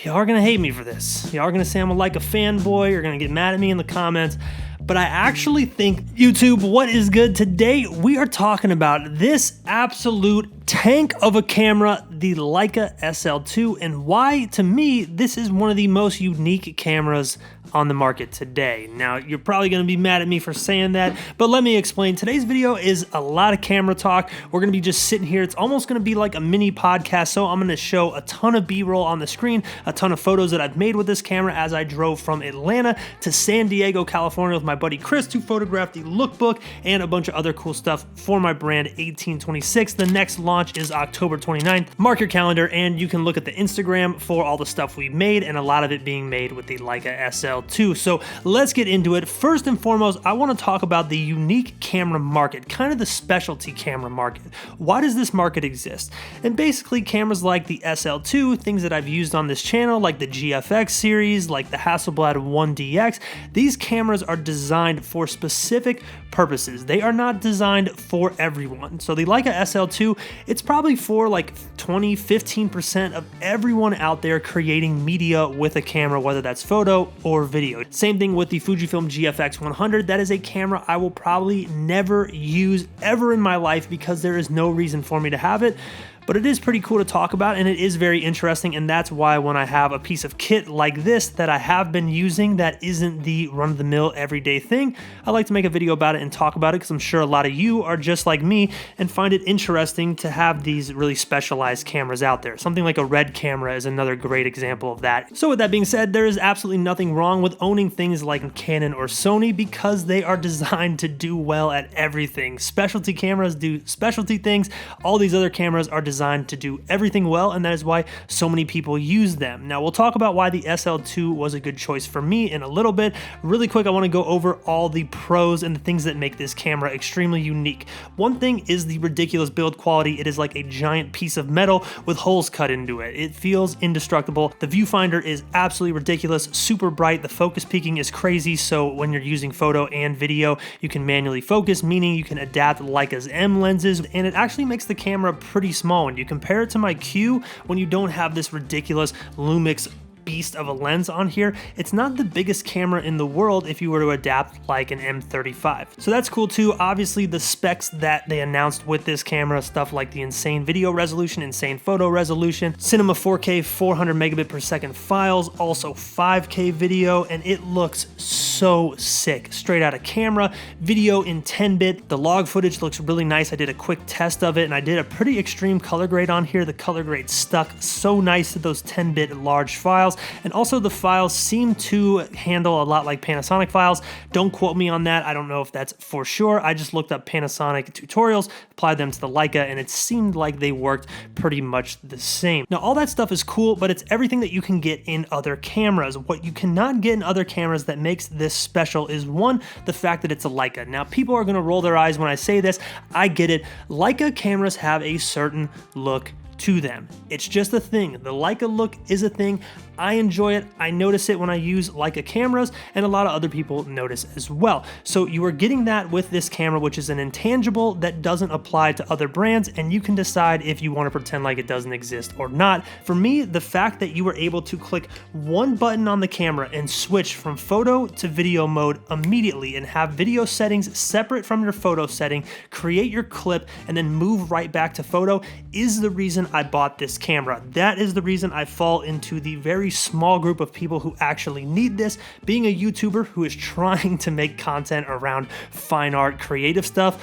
y'all are gonna hate me for this. Y'all are gonna say I'm a Leica fanboy. You're gonna get mad at me in the comments. But I actually think, YouTube, what is good? Today, we are talking about this absolute tank of a camera, the Leica SL2, and why, to me, this is one of the most unique cameras on the market today. Now, you're probably gonna be mad at me for saying that, but let me explain. Today's video is a lot of camera talk. We're gonna be just sitting here. It's almost gonna be like a mini podcast, so I'm gonna show a ton of B-roll on the screen, a ton of photos that I've made with this camera as I drove from Atlanta to San Diego, California with my buddy Chris to photograph the lookbook and a bunch of other cool stuff for my brand 1826. The next launch is October 29th. Mark your calendar and you can look at the Instagram for all the stuff we made, and a lot of it being made with the Leica SL2. So let's get into it. First and foremost, I want to talk about the unique camera market, kind of the specialty camera market. Why does this market exist? And basically cameras like the SL2, things that I've used on this channel, like the GFX series, like the Hasselblad 1DX, these cameras are designed for specific purposes. They are not designed for everyone. So the Leica SL2, it's probably for like 20-15% of everyone out there creating media with a camera, whether that's photo or video. Same thing with the Fujifilm GFX 100. That is a camera I will probably never use ever in my life because there is no reason for me to have it. But it is pretty cool to talk about, and it is very interesting, and that's why when I have a piece of kit like this that I have been using that isn't the run-of-the-mill everyday thing, I like to make a video about it and talk about it because I'm sure a lot of you are just like me and find it interesting to have these really specialized cameras out there. Something like a RED camera is another great example of that. So with that being said, there is absolutely nothing wrong with owning things like Canon or Sony because they are designed to do well at everything. Specialty cameras do specialty things. All these other cameras are designed to do everything well, and that is why so many people use them. Now we'll talk about why the SL2 was a good choice for me in a little bit. Really quick, I want to go over all the pros and the things that make this camera extremely unique. One thing is the ridiculous build quality. It is like a giant piece of metal with holes cut into it. It feels indestructible. The viewfinder is absolutely ridiculous, super bright. The focus peaking is crazy, so when you're using photo and video, you can manually focus, meaning you can adapt Leica's M lenses, and it actually makes the camera pretty small. When you compare it to my Q, when you don't have this ridiculous Lumix beast of a lens on here, it's not the biggest camera in the world if you were to adapt like an M35. So that's cool too. Obviously the specs that they announced with this camera, stuff like the insane video resolution, insane photo resolution, cinema 4K 400 megabit per second files, also 5K video, and it looks so sick straight out of camera. Video in 10-bit. The log footage looks really nice. I did a quick test of it and I did a pretty extreme color grade on here. The color grade stuck so nice to those 10-bit large files. And also the files seem to handle a lot like Panasonic files. Don't quote me on that. I don't know if that's for sure. I just looked up Panasonic tutorials, applied them to the Leica, and it seemed like they worked pretty much the same. Now, all that stuff is cool, but it's everything that you can get in other cameras. What you cannot get in other cameras that makes this special is, one, the fact that it's a Leica. Now, people are gonna roll their eyes when I say this. I get it. Leica cameras have a certain look to them. It's just a thing. The Leica Look is a thing. I enjoy it. I notice it when I use Leica cameras, and a lot of other people notice as well. So you are getting that with this camera, which is an intangible that doesn't apply to other brands, and you can decide if you want to pretend like it doesn't exist or not. For me, the fact that you were able to click one button on the camera and switch from photo to video mode immediately and have video settings separate from your photo setting, create your clip, and then move right back to photo is the reason I bought this camera. That is the reason I fall into the very small group of people who actually need this. Being a YouTuber who is trying to make content around fine art, creative stuff,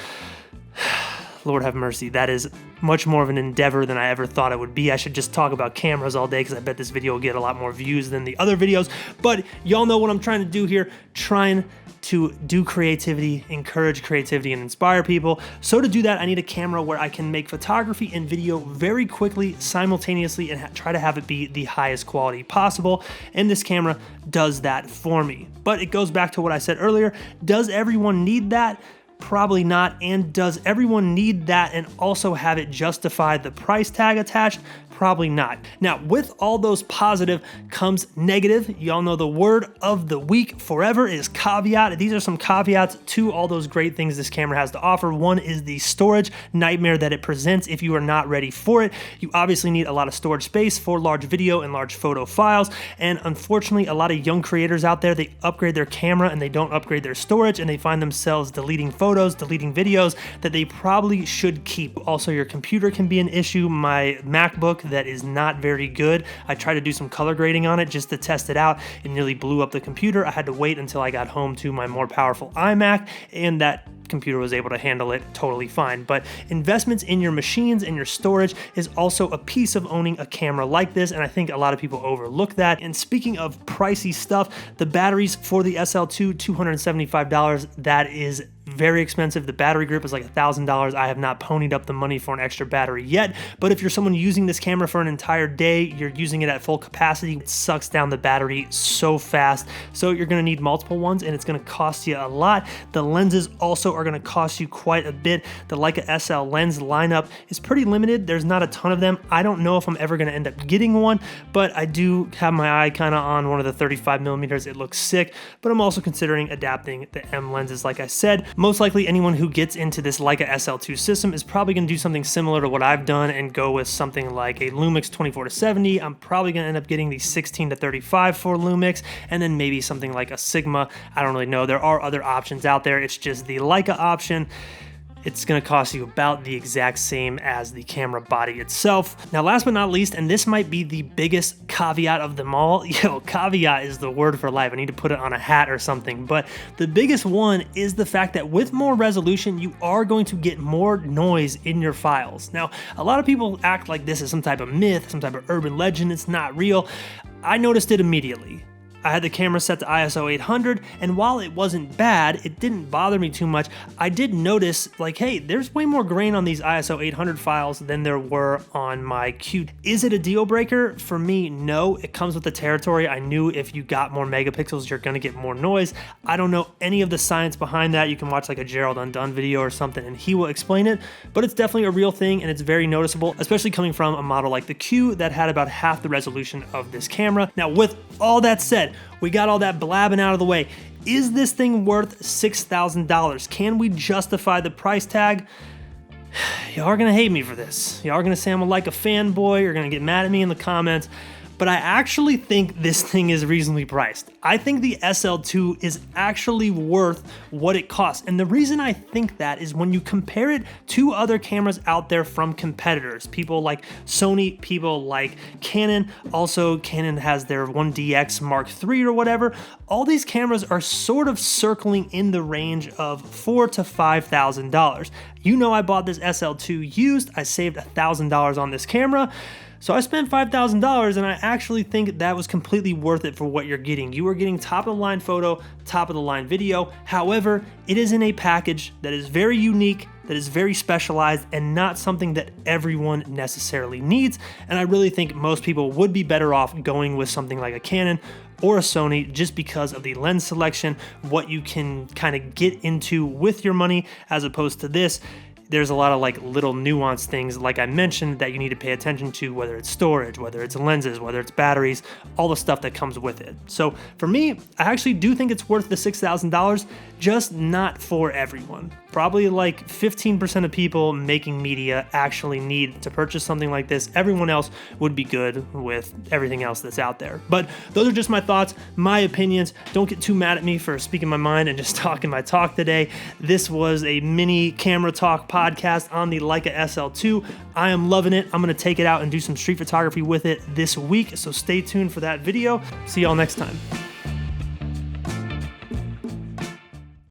Lord have mercy, that is much more of an endeavor than I ever thought it would be. I should just talk about cameras all day because I bet this video will get a lot more views than the other videos, but y'all know what I'm trying to do here, trying to do creativity, encourage creativity, and inspire people. So to do that, I need a camera where I can make photography and video very quickly, simultaneously, and try to have it be the highest quality possible. And this camera does that for me. But it goes back to what I said earlier. Does everyone need that? Probably not. And does everyone need that and also have it justify the price tag attached? Probably not. Now, with all those positive comes negative. Y'all know the word of the week forever is caveat. These are some caveats to all those great things this camera has to offer. One is the storage nightmare that it presents if you are not ready for it. You obviously need a lot of storage space for large video and large photo files, and unfortunately a lot of young creators out there, they upgrade their camera and they don't upgrade their storage, and they find themselves deleting photos, deleting videos that they probably should keep. Also, your computer can be an issue. My MacBook that is not very good, I tried to do some color grading on it just to test it out. It nearly blew up the computer. I had to wait until I got home to my more powerful iMac, and that computer was able to handle it totally fine. But investments in your machines and your storage is also a piece of owning a camera like this, and I think a lot of people overlook that. And speaking of pricey stuff, the batteries for the SL2, $275, that is very expensive. The battery grip is like $1,000. I have not ponied up the money for an extra battery yet, but if you're someone using this camera for an entire day, you're using it at full capacity, it sucks down the battery so fast. So you're gonna need multiple ones, and it's gonna cost you a lot. The lenses also are gonna cost you quite a bit. The Leica SL lens lineup is pretty limited. There's not a ton of them. I don't know if I'm ever gonna end up getting one, but I do have my eye kind of on one of the 35 millimeters. It looks sick, but I'm also considering adapting the M lenses like I said. Most likely anyone who gets into this Leica SL2 system is probably going to do something similar to what I've done and go with something like a Lumix 24-70. I'm probably going to end up getting the 16-35 for Lumix, and then maybe something like a Sigma. I don't really know. There are other options out there. It's just the Leica option. It's going to cost you about the exact same as the camera body itself. Now, last but not least, and this might be the biggest caveat of them all. Caveat is the word for life. I need to put it on a hat or something. But the biggest one is the fact that with more resolution, you are going to get more noise in your files. Now, a lot of people act like this is some type of myth, some type of urban legend. It's not real. I noticed it immediately. I had the camera set to ISO 800, and while it wasn't bad, it didn't bother me too much. I did notice, like, hey, there's way more grain on these ISO 800 files than there were on my Q. Is it a deal breaker? For me, no. It comes with the territory. I knew if you got more megapixels, you're gonna get more noise. I don't know any of the science behind that. You can watch like a Gerald Undone video or something, and he will explain it, but it's definitely a real thing, and it's very noticeable, especially coming from a model like the Q that had about half the resolution of this camera. Now, with all that said, we got all that blabbing out of the way. Is this thing worth $6,000? Can we justify the price tag? Y'all are gonna hate me for this. Y'all are gonna say I'm a Leica fanboy. You're gonna get mad at me in the comments. But I actually think this thing is reasonably priced. I think the SL2 is actually worth what it costs. And the reason I think that is when you compare it to other cameras out there from competitors, people like Sony, people like Canon. Also, Canon has their 1DX Mark III or whatever. All these cameras are sort of circling in the range of $4,000 to $5,000. You know, I bought this SL2 used. I saved $1,000 on this camera. So I spent $5,000, and I actually think that was completely worth it for what you're getting. You are getting top of the line photo, top of the line video. However, it is in a package that is very unique, that is very specialized, and not something that everyone necessarily needs. And I really think most people would be better off going with something like a Canon or a Sony just because of the lens selection, what you can kind of get into with your money as opposed to this. There's a lot of like little nuanced things, like I mentioned, that you need to pay attention to, whether it's storage, whether it's lenses, whether it's batteries, all the stuff that comes with it. So for me, I actually do think it's worth the $6,000, just not for everyone. Probably like 15% of people making media actually need to purchase something like this. Everyone else would be good with everything else that's out there. But those are just my thoughts, my opinions. Don't get too mad at me for speaking my mind and just talking my talk today. This was a mini camera talk podcast on the Leica SL2. I am loving it. I'm going to take it out and do some street photography with it this week, so stay tuned for that video. See y'all next time.